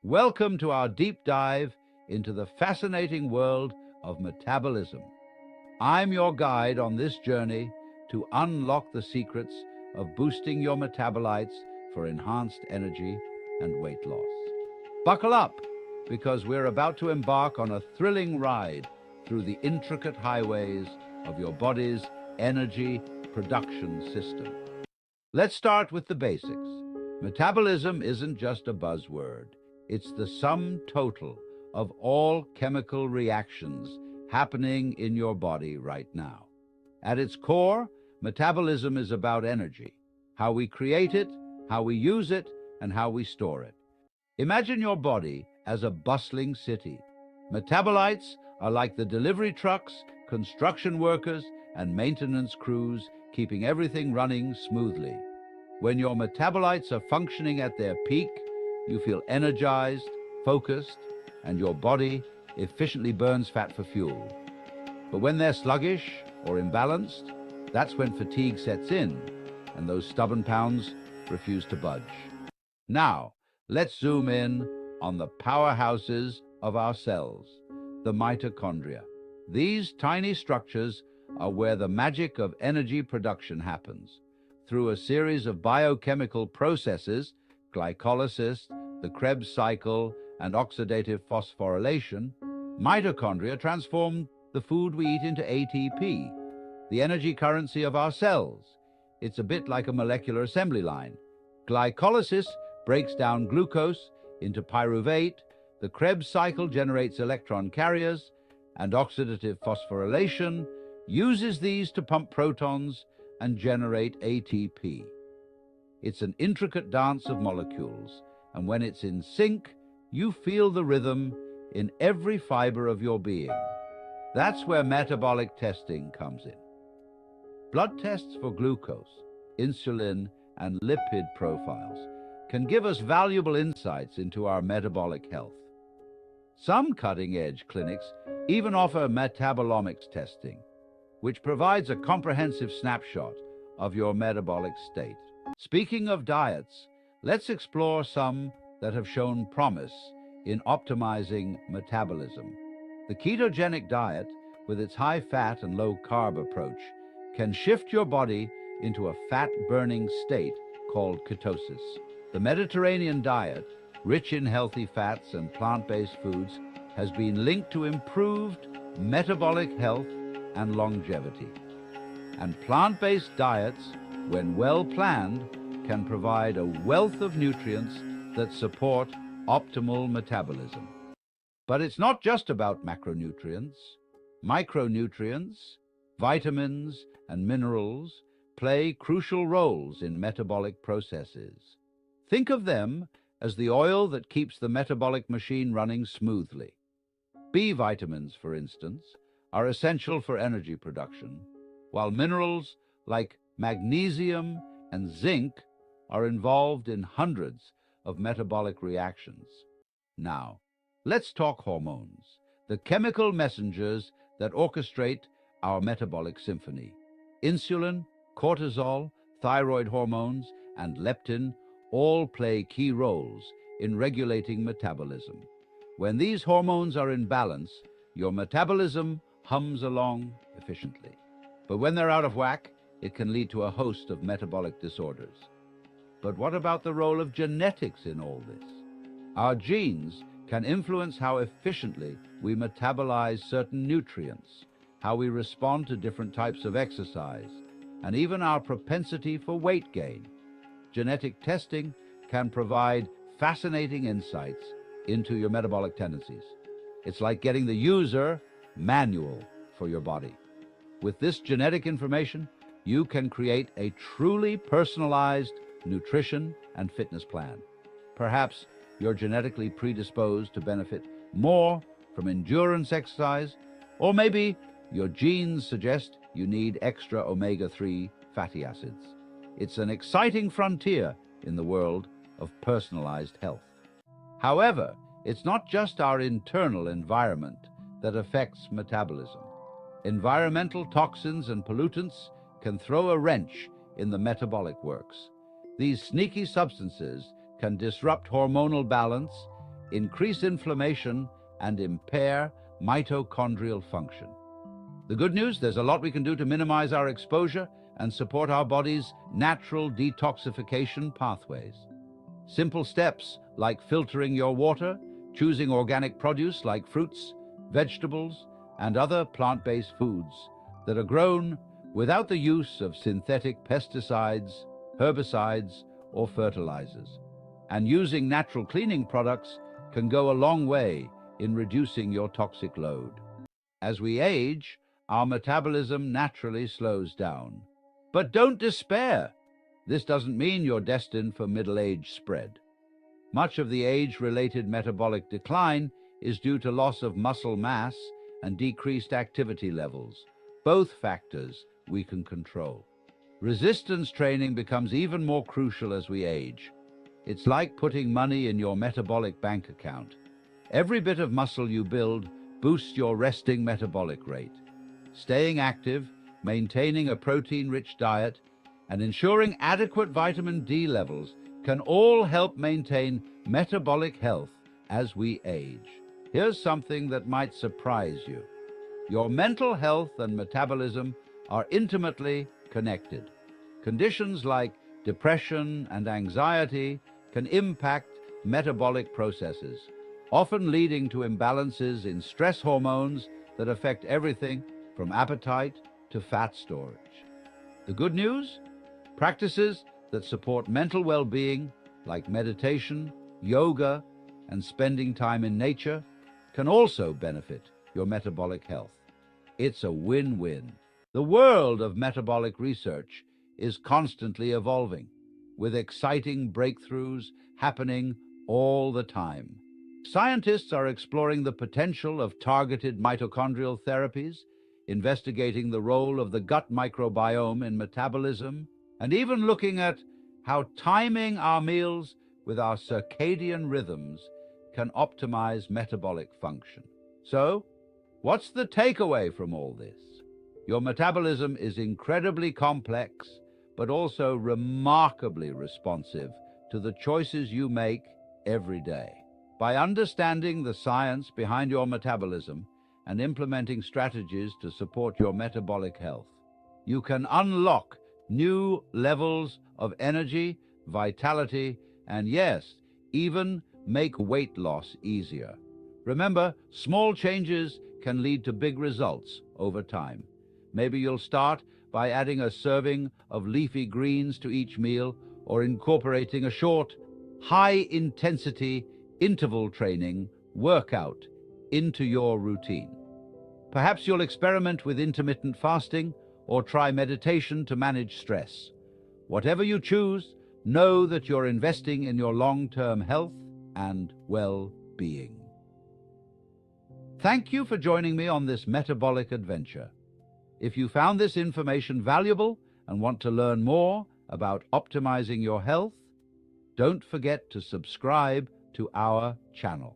Welcome to our deep dive into the fascinating world of metabolism. I'm your guide on this journey to unlock the secrets of boosting your metabolites for enhanced energy and weight loss. Buckle up, because we're about to embark on a thrilling ride through the intricate highways of your body's energy production system. Let's start with the basics. Metabolism isn't just a buzzword. It's the sum total of all chemical reactions happening in your body right now. At its core, metabolism is about energy, how we create it, how we use it, and how we store it. Imagine your body as a bustling city. Metabolites are like the delivery trucks, construction workers, and maintenance crews keeping everything running smoothly. When your metabolites are functioning at their peak, you feel energized, focused, and your body efficiently burns fat for fuel. But when they're sluggish or imbalanced, that's when fatigue sets in, and those stubborn pounds refuse to budge. Now, let's zoom in on the powerhouses of our cells, the mitochondria. These tiny structures are where the magic of energy production happens. Through a series of biochemical processes, glycolysis, the Krebs cycle, and oxidative phosphorylation, mitochondria transform the food we eat into ATP, the energy currency of our cells. It's a bit like a molecular assembly line. Glycolysis breaks down glucose into pyruvate, the Krebs cycle generates electron carriers, and oxidative phosphorylation uses these to pump protons and generate ATP. It's an intricate dance of molecules, and when it's in sync, you feel the rhythm in every fiber of your being. That's where metabolic testing comes in. Blood tests for glucose, insulin, and lipid profiles can give us valuable insights into our metabolic health. Some cutting-edge clinics even offer metabolomics testing, which provides a comprehensive snapshot of your metabolic state. Speaking of diets, let's explore some that have shown promise in optimizing metabolism. The ketogenic diet, with its high-fat and low-carb approach, can shift your body into a fat-burning state called ketosis. The Mediterranean diet, rich in healthy fats and plant-based foods, has been linked to improved metabolic health and longevity. And plant-based diets, when well planned, can provide a wealth of nutrients that support optimal metabolism. But it's not just about macronutrients. Micronutrients, vitamins, and minerals play crucial roles in metabolic processes. Think of them as the oil that keeps the metabolic machine running smoothly. B vitamins, for instance, are essential for energy production, while minerals like magnesium and zinc are involved in hundreds of metabolic reactions. Now, let's talk hormones, the chemical messengers that orchestrate our metabolic symphony. Insulin, cortisol, thyroid hormones, and leptin all play key roles in regulating metabolism. When these hormones are in balance, your metabolism hums along efficiently. But when they're out of whack, it can lead to a host of metabolic disorders. But what about the role of genetics in all this? Our genes can influence how efficiently we metabolize certain nutrients, how we respond to different types of exercise, and even our propensity for weight gain. Genetic testing can provide fascinating insights into your metabolic tendencies. It's like getting the user manual for your body. With this genetic information, you can create a truly personalized nutrition and fitness plan. Perhaps you're genetically predisposed to benefit more from endurance exercise, or maybe your genes suggest you need extra omega-3 fatty acids. It's an exciting frontier in the world of personalized health. However, it's not just our internal environment that affects metabolism. Environmental toxins and pollutants can throw a wrench in the metabolic works. These sneaky substances can disrupt hormonal balance, increase inflammation, and impair mitochondrial function. The good news, there's a lot we can do to minimize our exposure and support our body's natural detoxification pathways. Simple steps like filtering your water, choosing organic produce like fruits, vegetables, and other plant-based foods that are grown without the use of synthetic pesticides, herbicides, or fertilizers. And using natural cleaning products can go a long way in reducing your toxic load. As we age, our metabolism naturally slows down. But don't despair. This doesn't mean you're destined for middle-age spread. Much of the age-related metabolic decline is due to loss of muscle mass and decreased activity levels, both factors we can control. Resistance training becomes even more crucial as we age. It's like putting money in your metabolic bank account. Every bit of muscle you build boosts your resting metabolic rate. Staying active, maintaining a protein-rich diet, and ensuring adequate vitamin D levels can all help maintain metabolic health as we age. Here's something that might surprise you. Your mental health and metabolism are intimately connected. Conditions like depression and anxiety can impact metabolic processes, often leading to imbalances in stress hormones that affect everything from appetite to fat storage. The good news? Practices that support mental well-being, like meditation, yoga, and spending time in nature, can also benefit your metabolic health. It's a win-win. The world of metabolic research is constantly evolving, with exciting breakthroughs happening all the time. Scientists are exploring the potential of targeted mitochondrial therapies, investigating the role of the gut microbiome in metabolism, and even looking at how timing our meals with our circadian rhythms can optimize metabolic function. So, what's the takeaway from all this? Your metabolism is incredibly complex, but also remarkably responsive to the choices you make every day. By understanding the science behind your metabolism and implementing strategies to support your metabolic health, you can unlock new levels of energy, vitality, and yes, even make weight loss easier. Remember, small changes can lead to big results over time. Maybe you'll start by adding a serving of leafy greens to each meal, or incorporating a short, high-intensity interval training workout into your routine. Perhaps you'll experiment with intermittent fasting or try meditation to manage stress. Whatever you choose, know that you're investing in your long-term health and well-being. Thank you for joining me on this metabolic adventure. If you found this information valuable and want to learn more about optimizing your health, don't forget to subscribe to our channel.